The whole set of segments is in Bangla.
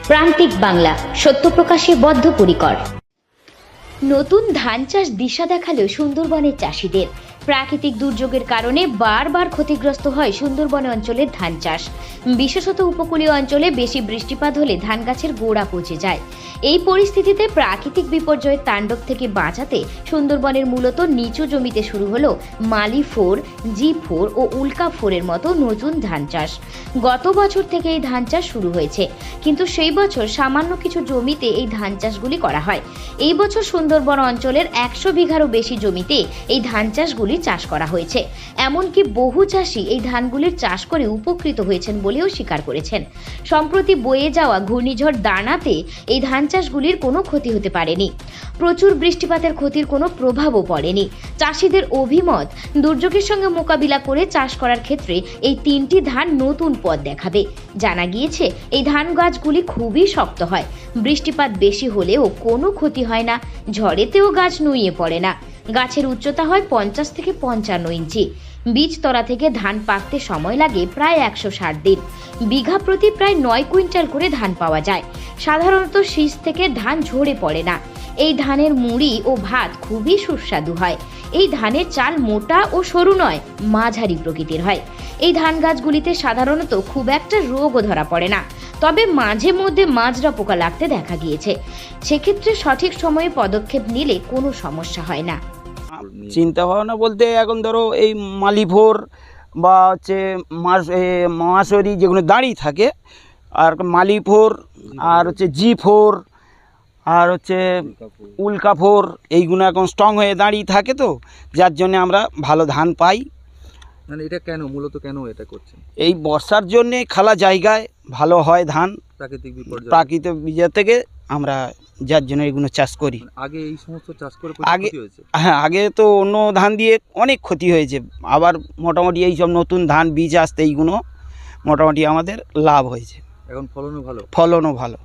প্রান্তিক বাংলা, সত্য প্রকাশে বদ্ধপরিকর। নতুন ধান চাষ দিশা দেখালেও সুন্দরবনের চাষিদের প্রাকৃতিক দুর্যোগের কারণে বারবার ক্ষতিগ্রস্ত হয় সুন্দরবন অঞ্চলের ধান চাষ। বিশেষত উপকূলীয় অঞ্চলে বেশি বৃষ্টিপাত হলে ধান গাছের গোড়া পচে যায়। এই পরিস্থিতিতে প্রাকৃতিক বিপর্যয়ের তাণ্ডব থেকে বাঁচাতে সুন্দরবনের মূলত নিচু জমিতে শুরু হলো মালি-4, জি-4 ও উল্কা-4-এর মতো নতুন ধান চাষ। গত বছর থেকে এই ধান চাষ শুরু হয়েছে, কিন্তু সেই বছর সামান্য কিছু জমিতে এই ধান চাষগুলি করা হয়। এই বছর সুন্দরবন অঞ্চলের 100 বিঘারও বেশি জমিতে এই ধান চাষগুলি চাষ করা হয়েছে। এমনকি বহু চাষি এই ধানগুলির চাষ করে উপকৃত হয়েছেন বলেও স্বীকার করেছেন। সম্প্রতি বয়ে যাওয়া ঘূর্ণিঝড় দানাতে এই ধান চাষগুলির কোনো ক্ষতি হতে পারেনি। প্রচুর বৃষ্টিপাতের ক্ষতির কোনো প্রভাবও পড়েনি। চাষিদের অভিমত, দুর্যোগের সঙ্গে মোকাবিলা করে চাষ করার ক্ষেত্রে এই 3টি ধান নতুন পথ দেখাবে। জানা গিয়েছে এই ধান গাছগুলি খুবই শক্ত হয়, বৃষ্টিপাত বেশি হলেও কোনো ক্ষতি হয় না, ঝড়েতেও গাছ নুয়ে পড়ে না। গাছের উচ্চতা হয় 50 থেকে 55 ইঞ্চি। বীজতলা থেকে ধান পাকতে সময় লাগে প্রায় 160 দিন। বিঘা প্রতি প্রায় 9 কুইন্টাল করে ধান পাওয়া যায়। সাধারণত শীষ থেকে ধান ঝরে পড়ে না। এই ধানের মুড়ি ও ভাত খুবই সুস্বাদু হয়। এই ধানের চাল মোটা ও সরু নয়, মাঝারি প্রকৃতির হয়। এই ধান গাছগুলিতে সাধারণত খুব একটা রোগও ধরা পড়ে না, তবে মাঝে মধ্যে মাজরা পোকা লাগতে দেখা গিয়েছে। সেক্ষেত্রে সঠিক সময়ে পদক্ষেপ নিলে কোনো সমস্যা হয় না। চিন্তা ভাবনা বলতে এখন ধরো এই মালি-4 বা হচ্ছে মাসরি যেগুলো দাঁড়িয়ে থাকে, আর মালি-4 আর হচ্ছে জি-4 আর হচ্ছে উল্কা-4, এইগুলো এখন স্ট্রং হয়ে দাঁড়িয়ে থাকে, তো যার জন্য আমরা ভালো ধান পাই। মানে এটা মূলত কেন এটা করছেন? এই বর্ষার জন্যে খালা জায়গায় ভালো হয় ধান, প্রাকৃতিক বিপর্যয় থেকে আমরা যার জন্য এগুলো চাষ করি। আগে এই সমস্ত চাষ করে আগে হ্যাঁ, আগে তো অন্য ধান দিয়ে অনেক ক্ষতি হয়েছে। আবার মোটামুটি এই সব নতুন ধান বীজ আসতে এইগুলো মোটামুটি আমাদের লাভ হয়েছে। এখন ফলনও ভালো।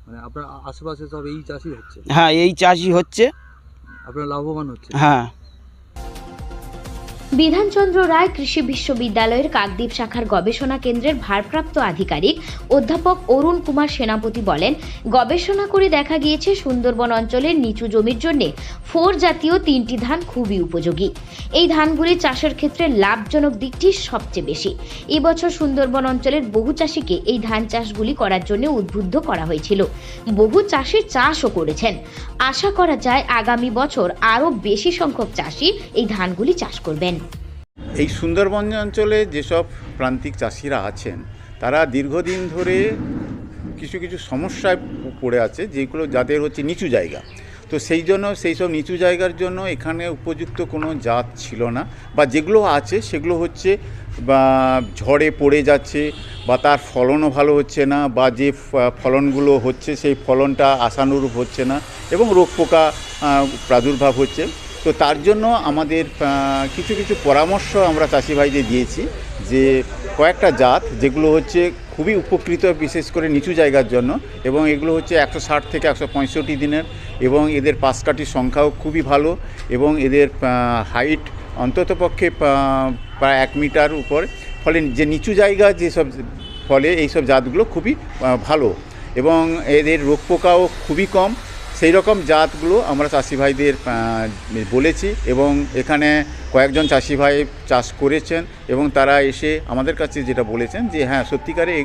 মানে আপনার আশেপাশে সব এই চাষই হচ্ছে? হ্যাঁ, এই চাষই হচ্ছে। আপনার লাভবান হচ্ছে? হ্যাঁ। বিধানচন্দ্র রায় কৃষি বিশ্ববিদ্যালয়ের কাকদ্বীপ শাখার গবেষণা কেন্দ্রের ভারপ্রাপ্ত আধিকারিক অধ্যাপক অরুণ কুমার সেনাপতি বলেন, গবেষণা করে দেখা গিয়েছে সুন্দরবন অঞ্চলের নিচু জমির জন্য 4 জাতীয় 3টি ধান খুবই উপযোগী। এই ধানগুলি চাষের ক্ষেত্রে লাভজনক দিকটি সবচেয়ে বেশি। এবছর সুন্দরবন অঞ্চলের বহু চাষিকে এই ধান চাষগুলি করার জন্য উদ্বুদ্ধ করা হয়েছিল। বহু চাষি চাষও করেছেন। আশা করা যায় আগামী বছর আরও বেশি সংখ্যক চাষি এই ধানগুলি চাষ করবেন। এই সুন্দরবন অঞ্চলে যেসব প্রান্তিক চাষিরা আছেন, তারা দীর্ঘদিন ধরে কিছু সমস্যায় পড়ে আছে, যেগুলো যাদের হচ্ছে নিচু জায়গা। তো সেই সব নিচু জায়গার জন্য এখানে উপযুক্ত কোনো জাত ছিল না, বা যেগুলো আছে সেগুলো হচ্ছে বা ঝড়ে পড়ে যাচ্ছে, বা তার ফলনও ভালো হচ্ছে না, বা যে ফলনগুলো হচ্ছে সেই ফলনটা আশানুরূপ হচ্ছে না, এবং রোগ পোকা প্রাদুর্ভাব হচ্ছে। তো তার জন্য আমাদের কিছু পরামর্শ আমরা চাষি ভাইদের দিয়েছি, যে কয়েকটা জাত যেগুলো হচ্ছে খুবই উপকৃত, বিশেষ করে নিচু জায়গার জন্য, এবং এগুলো হচ্ছে 160 থেকে 165 দিনের, এবং এদের পাশকাঠির সংখ্যাও খুবই ভালো, এবং এদের হাইট অন্ততপক্ষে প্রায় 1 মিটার উপর। ফলে যে নিচু জায়গা যেসব, ফলে এইসব জাতগুলো খুবই ভালো, এবং এদের রোগ পোকাও খুবই কম। সেই রকম জাতগুলো আমরা চাষি ভাইদের বলেছি, এবং এখানে কয়েকজন চাষি ভাই চাষ করেছেন, এবং তারা এসে আমাদের কাছে যেটা বলেছেন যে হ্যাঁ, সত্যিকারে এই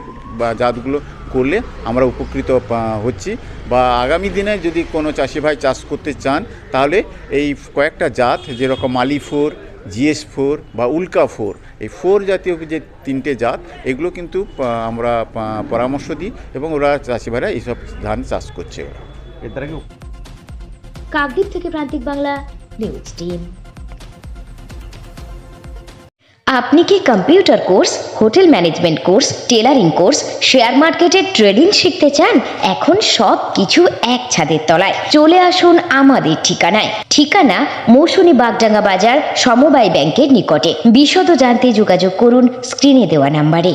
জাতগুলো করলে আমরা উপকৃত হচ্ছি, বা আগামী দিনে যদি কোনো চাষি ভাই চাষ করতে চান, তাহলে এই কয়েকটা জাত যেরকম মালি-4, জিএস-4 বা উল্কা-4, এই 4 জাতীয় যে 3টে জাত, এগুলো কিন্তু আমরা পরামর্শ দিই, এবং ওরা চাষি ভাইরা এইসব ধান চাষ করছে। কাকদ্বীপ থেকে প্রান্তিক বাংলা নিউজ টিম। আপনি কি computer course, hotel management course, tailoring course, share মার্কেটের ট্রেডিং শিখতে চান? এখন সব কিছু এক ছাদের তলায়। চলে আসুন আমাদের ঠিকানা মৌসুমী বাগডাঙ্গা বাজার, সমবায় ব্যাংকের নিকটে। বিশদ জানতে যোগাযোগ করুন স্ক্রিনে দেওয়া নাম্বারে।